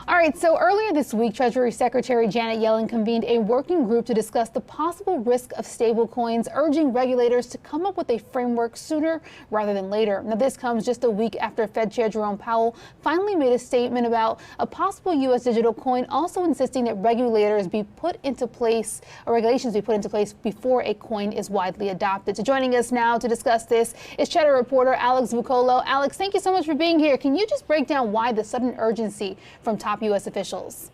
All right, so earlier this week, Treasury Secretary Janet Yellen convened a working group to discuss the possible risk of stablecoins, urging regulators to come up with a framework sooner rather than later. Now, this comes just a week after Fed Chair Jerome Powell finally made a statement about a possible U.S. digital coin, also insisting that regulators be put into place, or regulations be put into place before a coin is widely adopted. So joining us now to discuss this is Cheddar reporter Alex Vuocolo. Alex, thank you so much for being here. Can you just break down why the sudden urgency from top U.S. officials?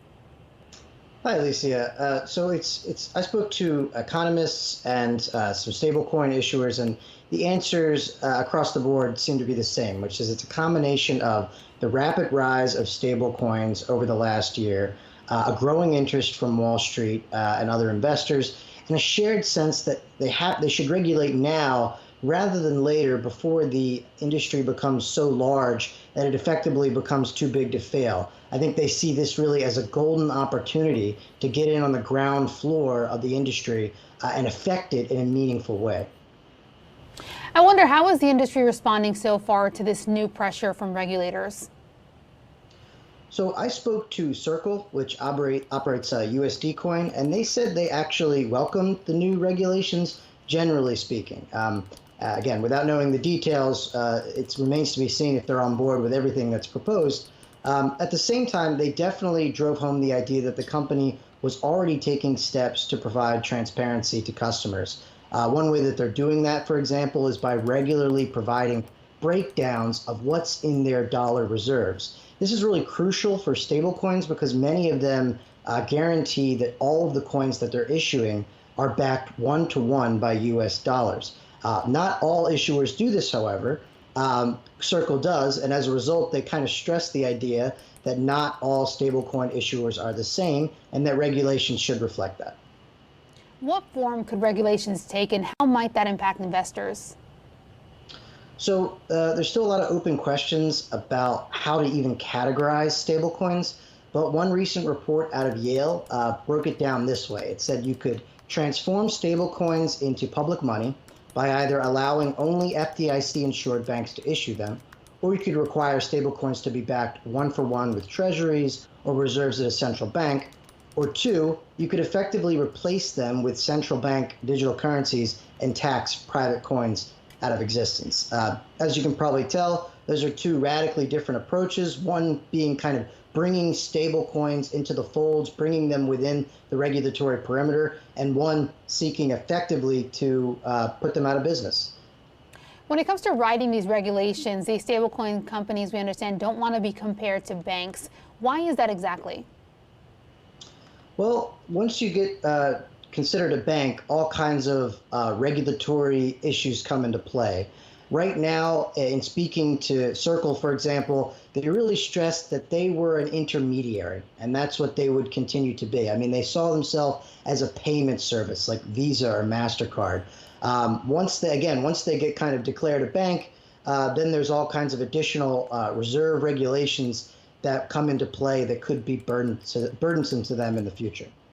Hi, Alicia. I spoke to economists and some stablecoin issuers, and the answers across the board seem to be the same, which is it's a combination of the rapid rise of stablecoins over the last year, a growing interest from Wall Street and other investors, and a shared sense that they should regulate now rather than later, before the industry becomes so large that it effectively becomes too big to fail. I think they see this really as a golden opportunity to get in on the ground floor of the industry and affect it in a meaningful way. I wonder, how is the industry responding so far to this new pressure from regulators? So I spoke to Circle, which operates a USD coin, and they said they actually welcomed the new regulations, generally speaking. Again, without knowing the details, it remains to be seen if they're on board with everything that's proposed. At the same time, they definitely drove home the idea that the company was already taking steps to provide transparency to customers. One way that they're doing that, for example, is by regularly providing breakdowns of what's in their dollar reserves. This is really crucial for stablecoins because many of them guarantee that all of the coins that they're issuing are backed one-to-one by US dollars. Not all issuers do this, however. Circle does, and as a result, they kind of stress the idea that not all stablecoin issuers are the same, and that regulations should reflect that. What form could regulations take, and how might that impact investors? So there's still a lot of open questions about how to even categorize stablecoins, but one recent report out of Yale broke it down this way. It said you could transform stablecoins into public money by either allowing only FDIC-insured banks to issue them, or you could require stablecoins to be backed one-for-one with treasuries or reserves at a central bank, or two, you could effectively replace them with central bank digital currencies and tax private coins out of existence. As you can probably tell, those are two radically different approaches, one being kind of bringing stable coins into the folds, bringing them within the regulatory perimeter, and one seeking effectively to put them out of business. When it comes to writing these regulations, these stablecoin companies, we understand, don't want to be compared to banks. Why is that exactly? Well, once you get considered a bank, all kinds of regulatory issues come into play. Right now, in speaking to Circle, for example, they really stressed that they were an intermediary, and that's what they would continue to be. I mean, they saw themselves as a payment service like Visa or MasterCard. Once they get kind of declared a bank, then there's all kinds of additional reserve regulations that come into play that could be burdensome to them in the future.